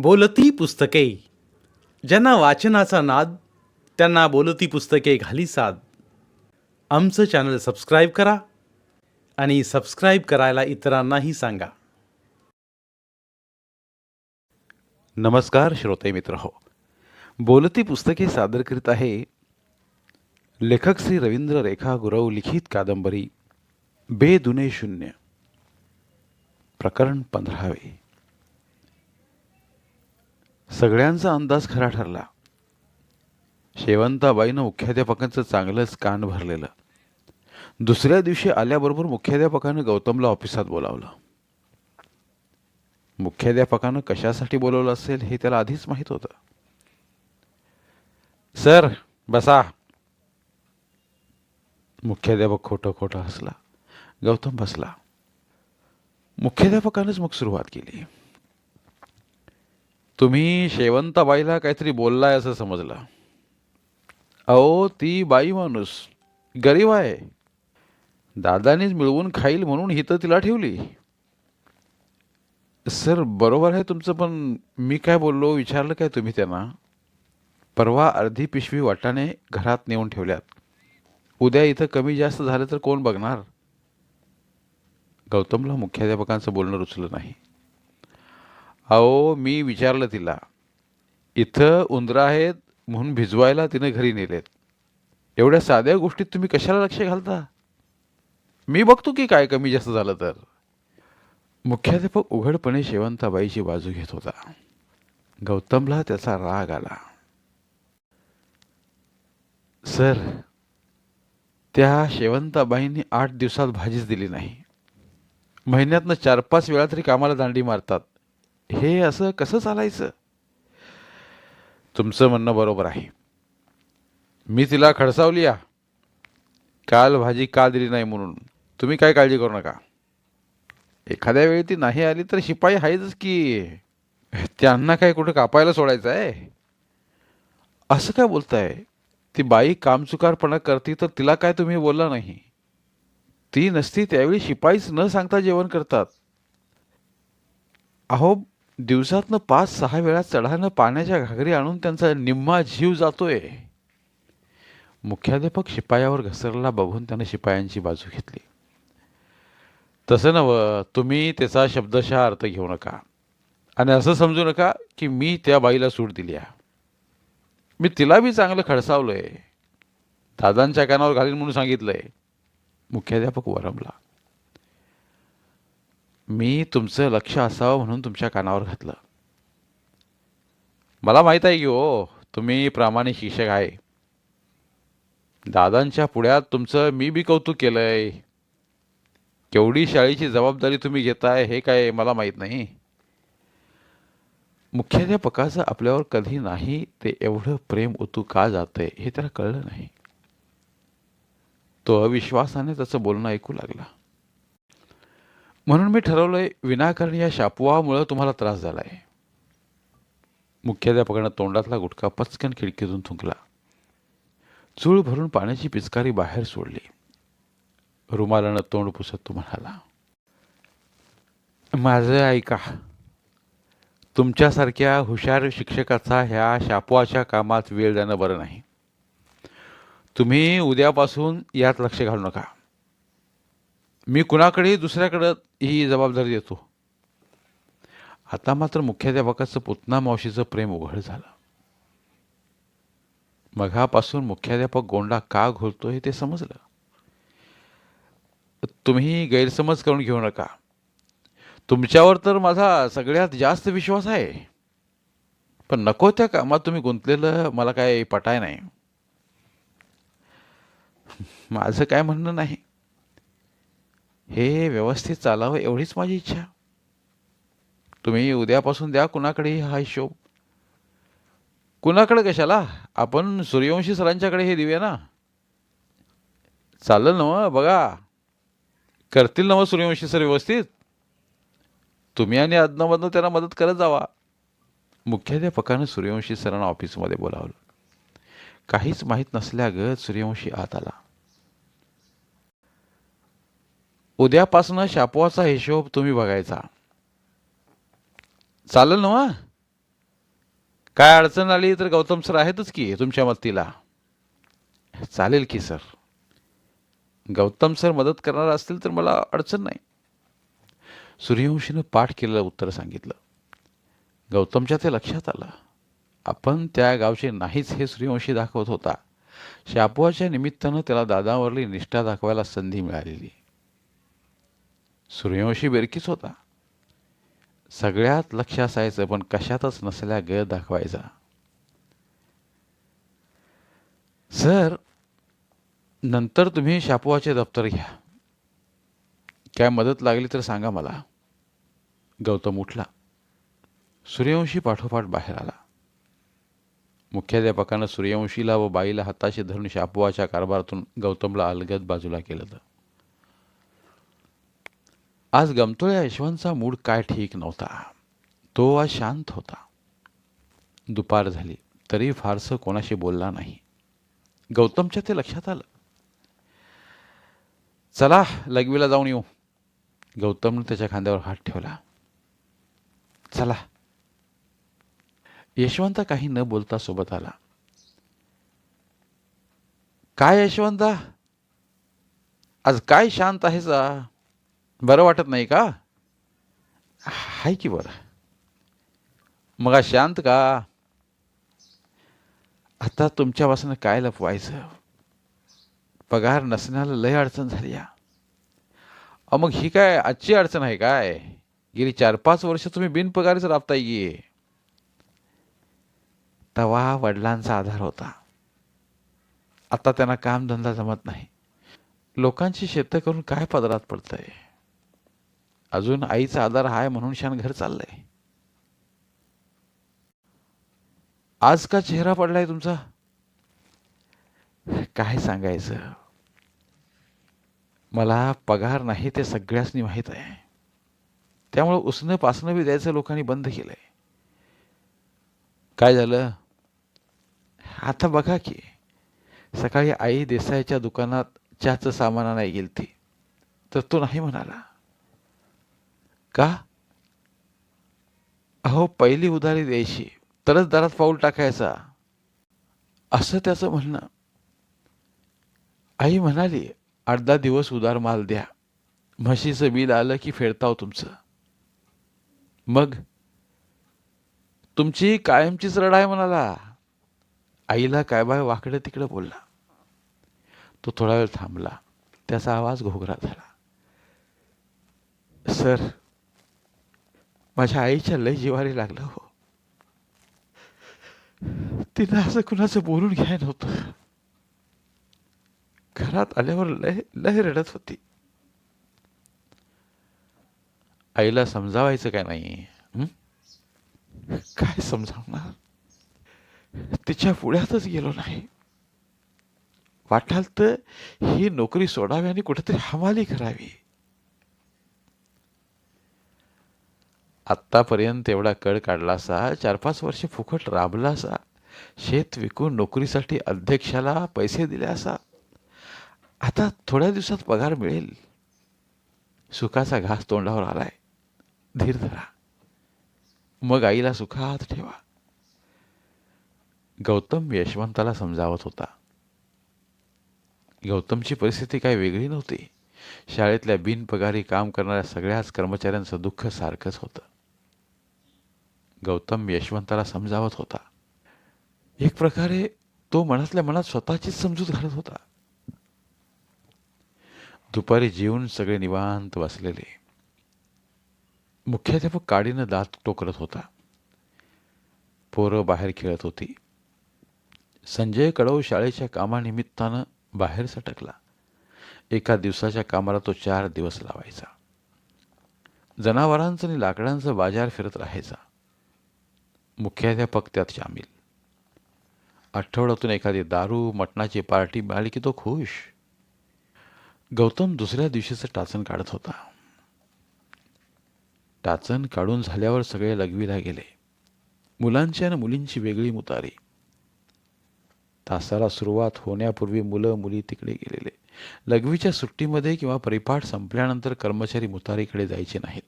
बोलती पुस्तके. ज्यांना वाचनाचा नाद, त्यांना बोलती पुस्तके घाली साद. आमचं चॅनल सबस्क्राईब करा आणि सबस्क्राईब करायला इतरांनाही सांगा. नमस्कार श्रोते मित्र हो. बोलती पुस्तके सादर करीत आहे लेखक श्री रवींद्र रेखा गुरव लिखित कादंबरी बेदुने शून्य, प्रकरण 15. सगळ्यांचा अंदाज खरा ठरला. शेवंताबाईनं मुख्याध्यापकांचं चांगलंच कान भरलेलं. दुसऱ्या दिवशी आल्याबरोबर मुख्याध्यापकानं गौतमला ऑफिसात बोलावलं. मुख्याध्यापकानं कशासाठी बोलवलं असेल हे त्याला आधीच माहीत होतं. सर बसा. मुख्याध्यापक खोटं खोटं हसला. गौतम बसला. मुख्याध्यापकानंच मग सुरुवात केली. तुम्ही शेवंताबाईला काहीतरी बोललाय असं समजलं. अहो ती बाई माणूस गरीब आहे. दादानीच मिळवून खाईल म्हणून ही तर तिला ठेवली. सर बरोबर आहे तुमचं, पण मी काय बोललो विचारलं काय तुम्ही त्यांना? परवा अर्धी पिशवी वाटाणे घरात नेऊन ठेवल्यात. उद्या इथं कमी जास्त झालं तर कोण बघणार? गौतमला मुख्याध्यापकांचं बोलणं रुचलं नाही. अहो मी विचारलं तिला. इथं उंदरं आहेत म्हणून भिजवायला तिनं घरी नेलेत. एवढ्या साध्या गोष्टीत तुम्ही कशाला लक्ष घालता? मी बघतो की काय कमी जास्त झालं तर. मुख्याध्यापक उघडपणे शेवंताबाईची बाजू घेत होता. गौतमला त्याचा राग आला. सर त्या शेवंताबाईंनी 8 दिवसात भाजीच दिली नाही. महिन्यातनं 4-5 वेळा तरी कामाला दांडी मारतात. हे असं कसं चालायचं? तुमचं म्हणणं बरोबर आहे. मी तिला खडसावली या काल भाजी का दिली नाही म्हणून. तुम्ही काय काळजी करू नका. एखाद्या वेळी ती नाही आली तर शिपाई आहेच की. त्यांना काय कुठं कापायला सोडायचं आहे? असं काय बोलताय? ती बाई कामचुकारपणा करते तर तिला काय तुम्ही बोलला नाही? ती नसती त्यावेळी शिपाईच न सांगता जेवण करतात. अहो दिवसातनं 5-6 वेळा चढानं पाण्याच्या घागरी आणून त्यांचा निम्मा जीव जातोय. मुख्याध्यापक शिपायावर घसरला बघून त्यानं शिपायांची बाजू घेतली. तसं नवं, तुम्ही त्याचा शब्दशः अर्थ घेऊ नका आणि असं समजू नका की मी त्या बाईला सूट दिली आहे. मी तिला बी चांगलं खडसावलंय. दादांच्या कानावर घालीन म्हणून सांगितलंय. मुख्याध्यापक वरमला. मी तुमचं लक्ष असावं म्हणून तुमच्या कानावर घातलं. मला माहीत आहे की हो तुम्ही प्रामाणिक शिक्षक आहे. दादांच्या पुढ्यात तुमचं मी बी कौतुक केलंय. केवढी शाळेची जबाबदारी तुम्ही घेताय हे काय मला माहीत नाही. मुख्याध्यापकाचं आपल्यावर कधी नाही ते एवढं प्रेम ओतू का जातंय हे त्याला कळलं नाही. तो अविश्वासाने त्याचं बोलणं ऐकू लागला. म्हणून मी ठरवलंय विनाकारण या शापवामुळं तुम्हाला त्रास झालाय. मुख्याध्यापकानं तोंडातला गुटखा पचकन खिडकीतून थुंकला. चूळ भरून पाण्याची पिचकारी बाहेर सोडली. रुमालानं तोंड पुसत तो म्हणाला, माझं ऐका. तुमच्यासारख्या हुशार शिक्षकाचा ह्या शापवाच्या कामात वेळ देणं बरं नाही. तुम्ही उद्यापासून यात लक्ष घालू नका. मी कुणाकडेही दुसऱ्याकडं ही जबाबदारी देतो. आता मात्र मुख्याध्यापकाचं पुतना मावशीचं प्रेम उघड झालं. मघापासून मुख्याध्यापक गोंडा का घोलतोय ते समजलं. तुम्ही गैरसमज करून घेऊ नका. तुमच्यावर तर माझा सगळ्यात जास्त विश्वास आहे. पण नको त्या कामात तुम्ही गुंतलेलं मला काय पटाय नाही. माझं काय म्हणणं नाही. हे व्यवस्थित चालावं एवढीच माझी इच्छा. तुम्ही उद्यापासून द्या कुणाकडेही हा हिशोब. कुणाकडे कशाला, आपण सूर्यवंशी सरांच्याकडे हे देऊया ना. चालेल ना बघा. करतील ना सूर्यवंशी सर व्यवस्थित. तुम्ही आणि अदनामधनं त्यांना मदत करत जावा. मुख्याध्यापकानं सूर्यवंशी सरांना ऑफिसमध्ये बोलावलं. काहीच माहीत नसल्यागत सूर्यवंशी आत आला. उद्यापासून शापवाचा हिशोब तुम्ही बघायचा. चालेल ना? काय अडचण आली तर गौतम सर आहेतच की तुमच्या मदतीला. चालेल की सर. गौतम सर मदत करणार असतील तर मला अडचण नाही. सूर्यवंशीनं पाठ केलेलं उत्तर सांगितलं. गौतमच्या ते लक्षात आलं. आपण त्या गावचे नाहीच हे सूर्यवंशी दाखवत होता. शापवाच्या निमित्तानं त्याला दादावरली निष्ठा दाखवायला संधी मिळालेली. सूर्यवंशी बेरकीच होता. सगळ्यात लक्ष असायचं पण कशातच नसल्या ग दाखवायचा. सर, नंतर तुम्ही शापवाचे दप्तर घ्या. काय मदत लागली तर सांगा मला. गौतम उठला. सूर्यवंशी पाठोपाठ बाहेर आला. मुख्याध्यापकानं सूर्यवंशीला व बाईला हाताशी धरून शापवाच्या कारभारातून गौतमला अलगद बाजूला केलं. आज गमतोळ्या यशवंतचा मूड काय ठीक नव्हता. तो आज शांत होता. दुपार झाली तरी फारसं कोणाशी बोलला नाही. गौतमच्या ते लक्षात आलं. चला लघवीला जाऊन येऊ. गौतमने त्याच्या खांद्यावर हात ठेवला. चला. यशवंत काही न बोलता सोबत आला. काय यशवंता, आज काय शांत आहेस? बरं वाटत नाही का? हाय की बरं. मग आज शांत का? आता तुमच्यापासून काय लपवायचं? पगार नसण्याला लय अडचण झाली या. मग ही काय आजची अडचण आहे काय? गेली 4-5 वर्ष तुम्ही बिनपगारीच राबताय की. तवा वडिलांचा आधार होता. आता त्यांना कामधंदा जमत नाही. लोकांची शेतं करून काय पदरात पडतंय. अजून आईचा आधार हाय म्हणून शान घर चाललंय. आज का चेहरा पडलाय तुमचा? काय सांगायचं. मला पगार नाही ते सगळ्यांनी माहीत आहे. त्यामुळे उसणं पासणं बी द्यायचं लोकांनी बंद केलंय. काय झालं? आता बघा की, सकाळी आई देसाईच्या दुकानात चहाचं सामान आणायला गेलती तर तो नाही म्हणाला. का? अहो, पहिली उधारी द्यायची तरच दारात पाऊल टाकायचा असं त्याचं म्हणणं. आई म्हणाली 8-10 दिवस उधार माल द्या, म्हशीचं बिल आलं की फेडताव तुमचं. मग तुमची कायमचीच रड आहे म्हणाला. आईला काय बाय वाकडं तिकडं बोलला. तो थोडा वेळ थांबला. त्याचा आवाज घोगरा झाला. सर, माझ्या आईच्या लय जिवारी लागलं हो. तिनं असं कुणाचं बोलून घ्याय नव्हतं. घरात आल्यावर लय लय रडत होती. आईला समजावायचं काय नाही? काय समजावणार? तिच्या पुढ्यातच गेलो नाही. वाटाल तर ही नोकरी सोडावी आणि कुठेतरी हमाली करावी. आत्तापर्यंत एवढा कड काढला असा, 4-5 वर्ष फुकट राबला असा, शेत विकून नोकरीसाठी अध्यक्षाला पैसे दिले असा, आता थोड्या दिवसात पगार मिळेल. सुखाचा घास तोंडावर आलाय. धीर धरा. मग आईला सुखात ठेवा. गौतम यशवंताला समजावत होता. गौतमची परिस्थिती काही वेगळी नव्हती. शाळेतल्या बिनपगारी काम करणाऱ्या सगळ्याच कर्मचाऱ्यांचं दुःख सारखंच होतं. गौतम यशवंताला समजावत होता. एक प्रकारे तो मनातल्या मनात स्वतःचीच समजूत घालत होता. दुपारी जेवून सगळे निवांत बसलेले. मुख्याध्यापक काडीनं दात टोकरत होता. पोरं बाहेर खेळत होती. संजय कडव शाळेच्या कामानिमित्तानं बाहेर सटकला. एका दिवसाच्या कामाला तो 4 दिवस लावायचा. जनावरांचं आणि लाकडांचं बाजार फिरत राहायचा. मुख्याध्यापक त्यात शामील. आठवड्यातून एखादी दारू मटणाची पार्टी मिळाली की तो खुश. गौतम दुसऱ्या दिवशीचं टाचन काढत होता. टाचन काढून झाल्यावर सगळे लघवीला गेले. मुलांची आणि मुलींची वेगळी मुतारी. तासाला सुरुवात होण्यापूर्वी मुलं मुली तिकडे गेलेले. लघवीच्या सुट्टीमध्ये किंवा परिपाठ संपल्यानंतर कर्मचारी मुतारीकडे जायचे नाहीत.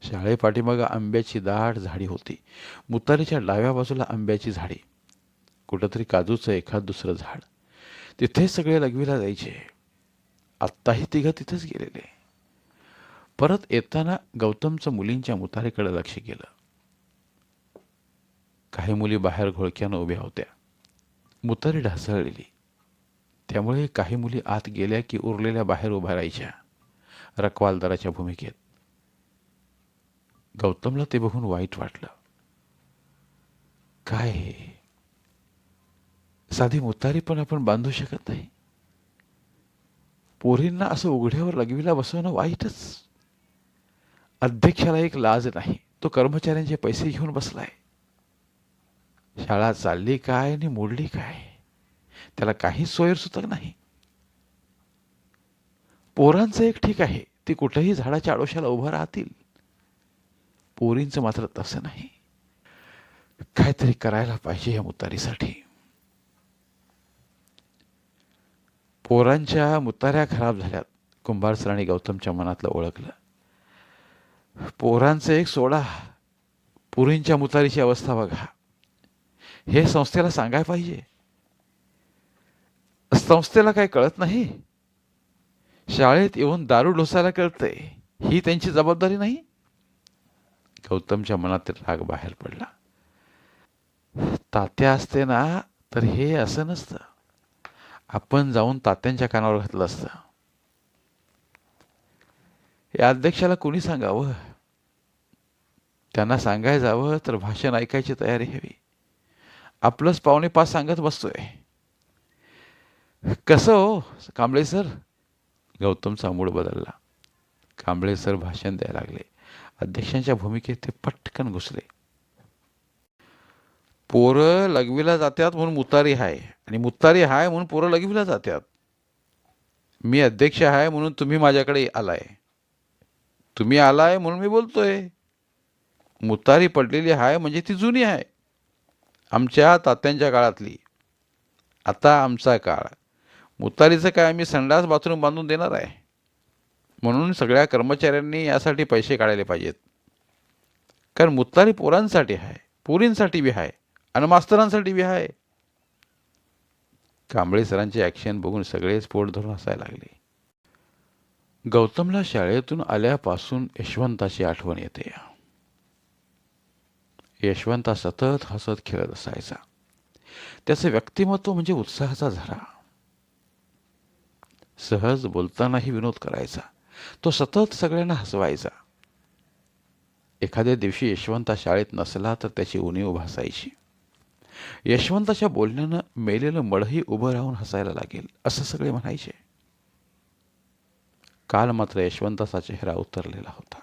शाळेपाठीमागं आंब्याची दाट झाडी होती. मुतारीच्या डाव्या बाजूला आंब्याची झाडी, कुठंतरी काजूचं एखाद दुसरं झाड. तिथे सगळे लघवीला जायचे. आत्ताही तिघं तिथेच गेलेले. परत येताना गौतमचं मुलींच्या मुतारीकडे लक्ष गेलं. काही मुली बाहेर घोळक्यानं उभ्या होत्या. मुतारी ढासळलेली, त्यामुळे काही मुली आत गेल्या की उरलेल्या बाहेर उभ्या राहायच्या, रखवालदाराच्या भूमिकेत. गौतमला ते बघून वाईट वाटलं. काय हे, साधी मुतारी पण आपण बांधू शकत नाही. पोरींना असं उघड्यावर लघवीला बसवणं वाईटच. अध्यक्षाला एक लाज नाही, तो कर्मचाऱ्यांचे पैसे घेऊन बसलाय. शाळा चालली काय आणि मोडली काय, त्याला काही सोयरसुतक नाही. पोरांचं एक ठीक आहे, ती कुठेही झाडाच्या आडोशाला उभं राहतील. पोरींचं मात्र तसं नाही. काहीतरी करायला पाहिजे या मुतारीसाठी. पोरांच्या मुताऱ्या खराब झाल्यात, कुंभार सरांनी गौतमच्या मनातलं ओळखलं. पोरांचं एक सोडा, पोरींच्या मुतारीची अवस्था बघा. हे संस्थेला सांगायला पाहिजे. संस्थेला काय कळत नाही? शाळेत येऊन दारू ढोसायला कळतंय, ही त्यांची जबाबदारी नाही? गौतमच्या मनात राग बाहेर पडला. तात्या असते ना तर हे असं नसतं. आपण जाऊन तात्यांच्या कानावर घातलं असतं. या अध्यक्षाला कोणी सांगावं? त्यांना सांगायला जावं तर भाषण ऐकायची तयारी हवी. आपलंच पावणे पाच सांगत बसतोय. कसं हो कांबळे सर? गौतमचा मूड बदलला. कांबळे सर भाषण द्यायला लागले. अध्यक्षांच्या भूमिकेत ते पटकन घुसले. पोरं लघवीला जात्यात म्हणून मुतारी आहे, आणि मुतारी आहे म्हणून पोरं लघवीला जात्यात. मी अध्यक्ष आहे म्हणून तुम्ही माझ्याकडे आलाय. तुम्ही आलाय म्हणून मी बोलतोय. मुतारी पडलेली आहे म्हणजे ती जुनी आहे, आमच्या तात्यांच्या काळातली. आता आमचा काळ. मुतारीचं काय आम्ही संडास बाथरूम बांधून देणार आहे? म्हणून सगळ्या कर्मचाऱ्यांनी यासाठी पैसे काढायला पाहिजेत. कारण मुतारी पोरांसाठी आहे, पोरींसाठी बी आहे आणि मास्तरांसाठी बी आहे. कांबळे सरांचे ॲक्शन बघून सगळेच पोट धरून हसायला लागले. गौतमला शाळेतून आल्यापासून यशवंताची आठवण येते. यशवंता सतत हसत खेळत असायचा. त्याचं व्यक्तिमत्व म्हणजे उत्साहाचा झरा. सहज बोलतानाही विनोद करायचा. तो सतत सगळ्यांना हसवायचा. एखाद्या दिवशी यशवंता शाळेत नसला तर त्याची उणीव भासायची. यशवंताच्या बोलण्यानं मेलेलं मडही उभं राहून हसायला लागेल असं सगळे म्हणायचे. काल मात्र यशवंताचा चेहरा उतरलेला होता.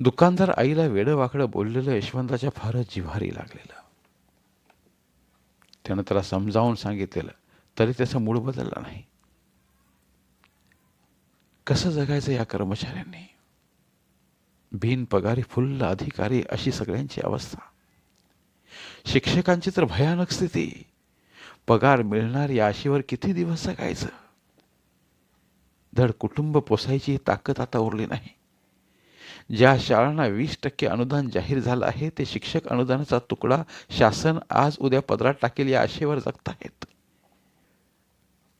दुकानदार आईला वेडं वाकडं बोललेलं यशवंताच्या फारच जिव्हारी लागलेलं. त्यानं त्याला समजावून सांगितलेलं तरी त्याचा मूड बदलला नाही. कसं जगायचं या कर्मचाऱ्यांनी? बिनपगारी फुल्ल अधिकारी अशी सगळ्यांची अवस्था. शिक्षकांची तर भयानक स्थिती. पगार मिळणार या आशेवर किती दिवस जगायचं? धड कुटुंब पोसायची ताकद आता उरली नाही. ज्या शाळांना 20% अनुदान जाहीर झालं आहे ते शिक्षक अनुदानाचा तुकडा शासन आज उद्या पदरात टाकेल या आशेवर जगत आहेत.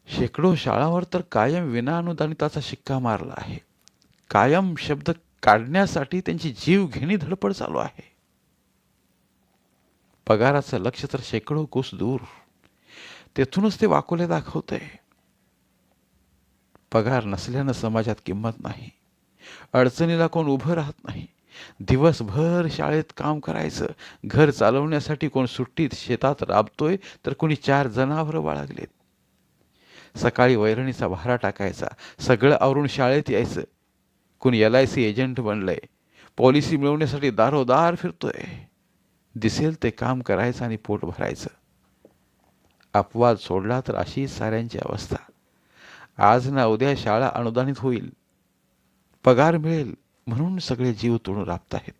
शेकडो शाळांवर तर कायम विनाअनुदानिताचा शिक्का मारला आहे. कायम शब्द काढण्यासाठी त्यांची जीवघेणी धडपड चालू आहे. पगाराचं लक्ष तर शेकडो कोस दूर. तेथूनच ते वाकोले दाखवतंय. पगार नसल्यानं समाजात किंमत नाही. अडचणीला कोण उभं राहत नाही. दिवसभर शाळेत काम करायचं, घर चालवण्यासाठी कोण सुट्टीत शेतात राबतोय तर कोणी 4 जनावरं बाळगलेत. सकाळी वैरणीचा भारा टाकायचा, सगळं आवरून शाळेत यायचं. कोणी LIC एजंट बनलंय, पॉलिसी मिळवण्यासाठी दारोदार फिरतोय. दिसेल ते काम करायचं आणि पोट भरायचं. अपवाद सोडला तर अशी साऱ्यांची अवस्था. आज ना उद्या शाळा अनुदानित होईल, पगार मिळेल म्हणून सगळे जीव तोडून राबत आहेत.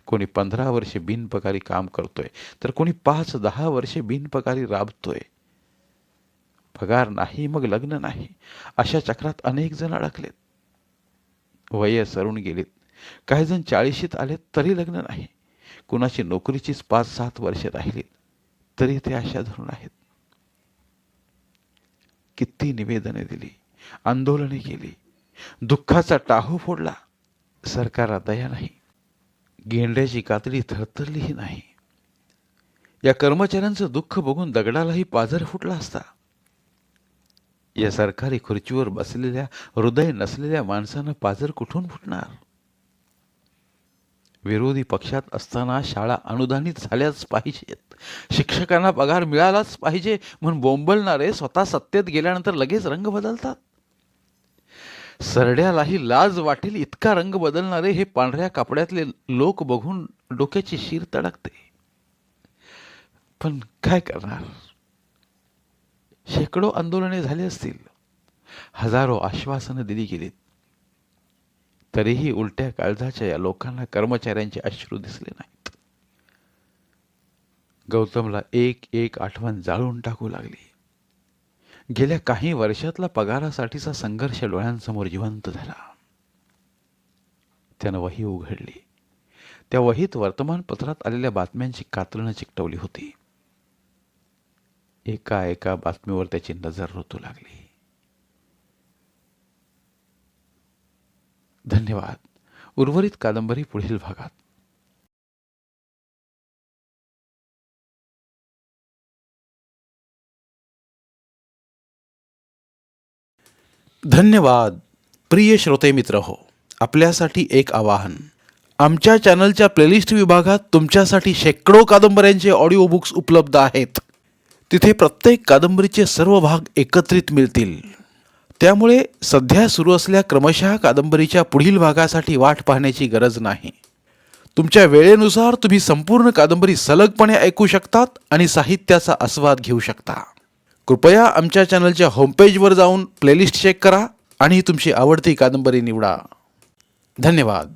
कोणी 15 वर्षे बिनपगारी काम करतोय तर कोणी 5-10 वर्षे बिनपगारी राबतोय. पगार नाही मग लग्न नाही, अशा चक्रात अनेक जण अडकलेत. वये सरून गेलीत. काही जण 40शीत आलेत तरी लग्न नाही. कुणाची नोकरीचीच 5-7 वर्षे राहिलीत तरी ते आशा धरून आहेत. किती निवेदने दिली, आंदोलने केली, दुःखाचा टाहो फोडला. सरकारला दया नाही. गेंड्याची कातडी थरथरलीही नाही. या कर्मचाऱ्यांचं दुःख बघून दगडालाही पाझर फुटला असता. या सरकारी खुर्चीवर बसलेल्या हृदय नसलेल्या माणसानं पाझर कुठून फुटणार? विरोधी पक्षात असताना शाळा अनुदानित झाल्याच पाहिजेत, शिक्षकांना पगार मिळालाच पाहिजे म्हणून बोंबलणारे स्वतः सत्तेत गेल्यानंतर लगेच रंग बदलतात. सरड्यालाही लाज वाटेल इतका रंग बदलणारे हे पांढऱ्या कपड्यातले लोक बघून डोक्याची शीर तडकते. पण काय करणार? शेकडो आंदोलने झाली असतील, हजारो आश्वासनं दिली गेलीत, तरीही उलट्या काळजाच्या या लोकांना कर्मचाऱ्यांचे अश्रू दिसले नाहीत. गौतमला एक एक आठवण जाळून टाकू लागली. गेल्या काही वर्षातला पगारासाठीचा संघर्ष डोळ्यांसमोर जिवंत झाला. त्यानं वही उघडली. त्या वहीत वर्तमानपत्रात आलेल्या बातम्यांची कात्रणं चिकटवली होती. एका एका बातमीवर त्याची नजर रोतू लागली. धन्यवाद. उर्वरित कादंबरी पुढील भागात. धन्यवाद. प्रिय श्रोते मित्र हो, आपल्यासाठी एक आवाहन. आमच्या चॅनलच्या प्लेलिस्ट विभागात तुमच्यासाठी शेकडो कादंबऱ्यांचे ऑडिओ बुक्स उपलब्ध आहेत. तिथे प्रत्येक कादंबरीचे सर्व भाग एकत्रित मिळतील. त्यामुळे सध्या सुरू असलेल्या क्रमशः कादंबरीच्या पुढील भागासाठी वाट पाहण्याची गरज नाही. तुमच्या वेळेनुसार तुम्ही संपूर्ण कादंबरी सलगपणे ऐकू शकतात आणि साहित्याचा आस्वाद घेऊ शकता. कृपया आमच्या चॅनलच्या होमपेजवर जाऊन प्लेलिस्ट चेक करा आणि तुमची आवडती कादंबरी निवडा. धन्यवाद.